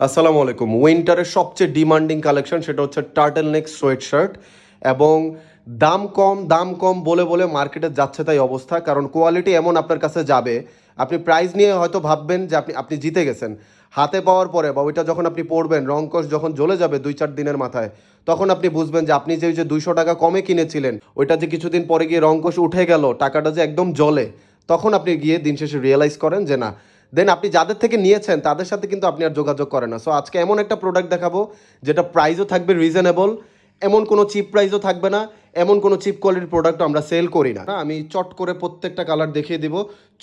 আসসালামু আলাইকুম। উইন্টারের সবচেয়ে ডিমান্ডিং কালেকশন সেটা হচ্ছে টার্টেল নেক সোয়েট শার্ট এবং দাম কম বলে বলে মার্কেটে যাচ্ছে তাই অবস্থা। কারণ কোয়ালিটি এমন আপনার কাছে যাবে, আপনি প্রাইস নিয়ে হয়তো ভাববেন যে আপনি আপনি জিতে গেছেন। হাতে পাওয়ার পরে বা ওইটা যখন আপনি পরবেন, রংকশ যখন জ্বলে যাবে ২-৪ দিনের মাথায়, তখন আপনি বুঝবেন যে আপনি যে ৳২০০ কমে কিনেছিলেন, ওইটা যে কিছুদিন পরে গিয়ে রংকশ উঠে গেল, টাকাটা যে একদম জ্বলে, তখন আপনি গিয়ে দিন শেষে রিয়ালাইজ করেন যে না। দেন আপনি যাদের থেকে নিয়েছেন তাদের সাথে কিন্তু আপনি আর যোগাযোগ করেন না। সো আজকে এমন একটা প্রোডাক্ট দেখাবো যেটা প্রাইসও থাকবে রিজনেবল, এমন কোনো চিপ প্রাইসও থাকবে না, এমন কোনো চিপ কোয়ালিটির প্রোডাক্ট আমরা সেল করি না। আমি চট করে প্রত্যেকটা কালার দেখিয়ে দিব।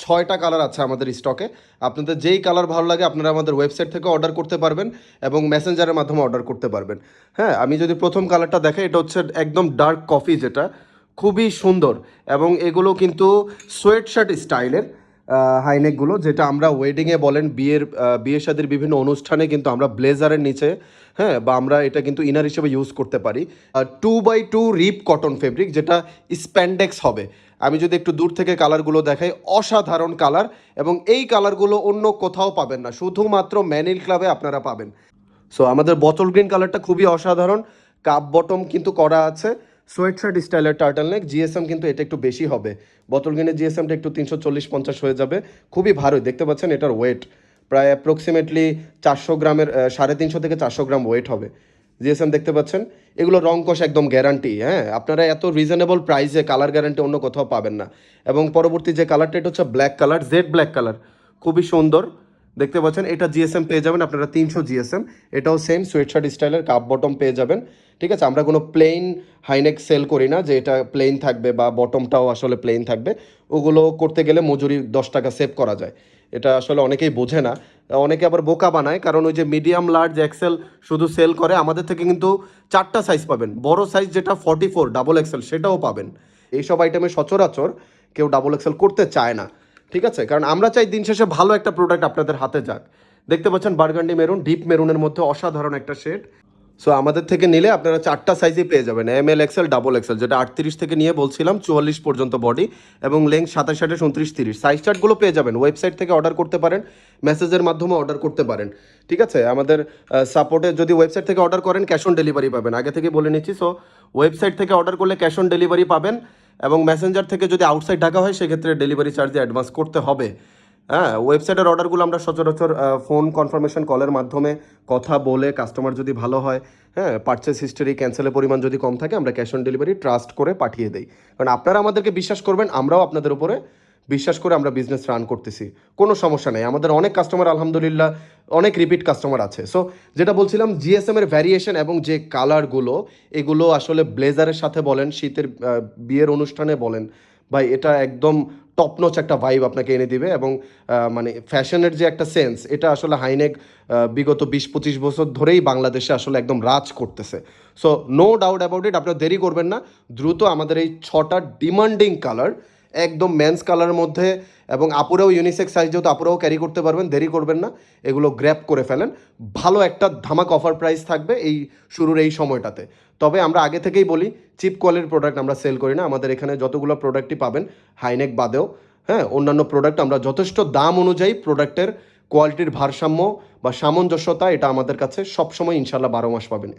৬টা কালার আছে আমাদের স্টকে। আপনাদের যেই কালার ভালো লাগে আপনারা আমাদের ওয়েবসাইট থেকে অর্ডার করতে পারবেন এবং মেসেঞ্জারের মাধ্যমে অর্ডার করতে পারবেন। হ্যাঁ, আমি যদি প্রথম কালারটা দেখাই, এটা হচ্ছে একদম ডার্ক কফি, যেটা খুবই সুন্দর এবং এগুলো কিন্তু সোয়েট শার্ট স্টাইলের হাইনেকগুলো, যেটা আমরা ওয়েডিংয়ে বলেন, বিয়ে শাদির বিভিন্ন অনুষ্ঠানে কিন্তু আমরা ব্লেজারের নিচে, হ্যাঁ, বা আমরা এটা কিন্তু ইনার হিসেবে ইউজ করতে পারি। 2x2 রিপ কটন ফেব্রিক, যেটা স্প্যান্ডেক্স হবে। আমি যদি একটু দূর থেকে কালারগুলো দেখাই, অসাধারণ কালার এবং এই কালারগুলো অন্য কোথাও পাবেন না, শুধুমাত্র ম্যানিল ক্লাবে আপনারা পাবেন। সো আমাদের বটল গ্রিন কালারটা খুবই অসাধারণ, কাপ বটম কিন্তু করা আছে, সোয়েট শার্ট স্টাইলের টার্টল নেক। জিএসএম কিন্তু এটা একটু বেশি হবে, বটল গ্রিনের জিএসএমটা একটু ৩৪০-৫০ হয়ে যাবে। খুবই ভারী, দেখতে পাচ্ছেন এটার ওয়েট প্রায় অ্যাপ্রক্সিমেটলি ৪০০ গ্রামের, ৩৫০ থেকে ৪০০ গ্রাম ওয়েট হবে। জিএসএম দেখতে পাচ্ছেন, এগুলো রং কষ একদম গ্যারান্টি। হ্যাঁ, আপনারা এত রিজনেবল প্রাইসে কালার গ্যারান্টি অন্য কোথাও পাবেন না। এবং পরবর্তী যে কালারটা, এটা হচ্ছে black colour, jet black colour, খুবই সুন্দর দেখতে পাচ্ছেন। এটা জিএসএম পেয়ে যাবেন আপনারা ৩০০ জিএসএম। এটাও সেম সোয়েট শার্ট স্টাইলের কাপ বটম পেয়ে যাবেন। ঠিক আছে, আমরা কোনো প্লেন হাইনেক সেল করি না যে এটা প্লেন থাকবে বা বটমটাও আসলে প্লেন থাকবে। ওগুলো করতে গেলে মজুরি 10 টাকা সেভ করা যায়, এটা আসলে অনেকেই বোঝে না। অনেকে আবার বোকা বানায়, কারণ ওই যে মিডিয়াম, লার্জ, এক্সেল শুধু সেল করে, আমাদের থেকে কিন্তু 4টা সাইজ পাবেন। বড় সাইজ যেটা 44 ডাবল এক্সেল, সেটাও পাবেন। এইসব আইটেমে সচরাচর কেউ ডাবল এক্সেল করতে চায় না। ঠিক আছে, কারণ আমরা চাই দিন শেষে ভালো একটা প্রোডাক্ট আপনাদের হাতে যাক। দেখতে পাচ্ছেন বার্গান্ডি মেরুন, ডিপ মেরুনের মধ্যে অসাধারণ একটা শেড। সো আমাদের থেকে নিলে আপনারা 4টা সাইজই পেয়ে যাবেন, ML, XL, ডাবল এক্সেল, যেটা 38 থেকে নিয়ে বলছিলাম 44 পর্যন্ত বডি এবং লেন্থ 27, 28, 29, 30। সাইজ চার্টগুলো পেয়ে যাবেন, ওয়েবসাইট থেকে অর্ডার করতে পারেন, মেসেজের মাধ্যমে অর্ডার করতে পারেন। ঠিক আছে, আমাদের সাপোর্টে যদি ওয়েবসাইট থেকে অর্ডার করেন ক্যাশ অন ডেলিভারি পাবেন, আগে থেকে বলে নিচ্ছি। সো ওয়েবসাইট থেকে অর্ডার করলে ক্যাশ অন ডেলিভারি পাবেন এবং মেসেঞ্জার থেকে যদি আউটসাইড ঢাকা হয় সেক্ষেত্রে ডেলিভারি চার্জে অ্যাডভান্স করতে হবে। হ্যাঁ, ওয়েবসাইটের অর্ডারগুলো আমরা সচরাচর ফোন কনফার্মেশন কলের মাধ্যমে কথা বলে, কাস্টমার যদি ভালো হয়, হ্যাঁ, পারচেস হিস্টোরি, ক্যান্সেলের পরিমাণ যদি কম থাকে, আমরা ক্যাশ অন ডেলিভারি ট্রাস্ট করে পাঠিয়ে দিই। কারণ আপনারা আমাদেরকে বিশ্বাস করবেন, আমরাও আপনাদের উপরে বিশ্বাস করে আমরা বিজনেস রান করতেছি। কোনো সমস্যা নেই, আমাদের অনেক কাস্টমার আলহামদুলিল্লাহ, অনেক রিপিট কাস্টমার আছে। সো যেটা বলছিলাম, জিএসএম এর ভ্যারিয়েশন এবং যে কালারগুলো, এগুলো আসলে ব্লেজারের সাথে বলেন, শীতের বিয়ের অনুষ্ঠানে বলেন, ভাই এটা একদম টপনচ একটা ভাইব আপনাকে এনে দিবে এবং মানে ফ্যাশনের যে একটা সেন্স, এটা আসলে হাইনেক বিগত ২০-২৫ বছর ধরেই বাংলাদেশে আসলে একদম রাজ করতেছে। So no doubt about it, আপনারা দেরি করবেন না, দ্রুত আমাদের এই 6টা ডিমান্ডিং কালার, একদম মেন্স কালারের মধ্যে, এবং আপুরাও ইউনিসেক্স সাইজ, যেহেতু আপুরাও ক্যারি করতে পারবেন, দেরি করবেন না, এগুলো গ্র্যাব করে ফেলেন। ভালো একটা ধামাক অফার প্রাইস থাকবে এই শুরুর এই সময়টাতে। তবে আমরা আগে থেকেই বলি, চিপ কোয়ালিটির প্রোডাক্ট আমরা সেল করি না। আমাদের এখানে যতগুলো প্রোডাক্টই পাবেন হাইনেক বাদেও, হ্যাঁ, অন্যান্য প্রোডাক্ট আমরা যথেষ্ট দাম অনুযায়ী প্রোডাক্টের কোয়ালিটির ভারসাম্য বা সামঞ্জস্যতা, এটা আমাদের কাছে সবসময় ইনশাল্লাহ 12 মাস পাবেন।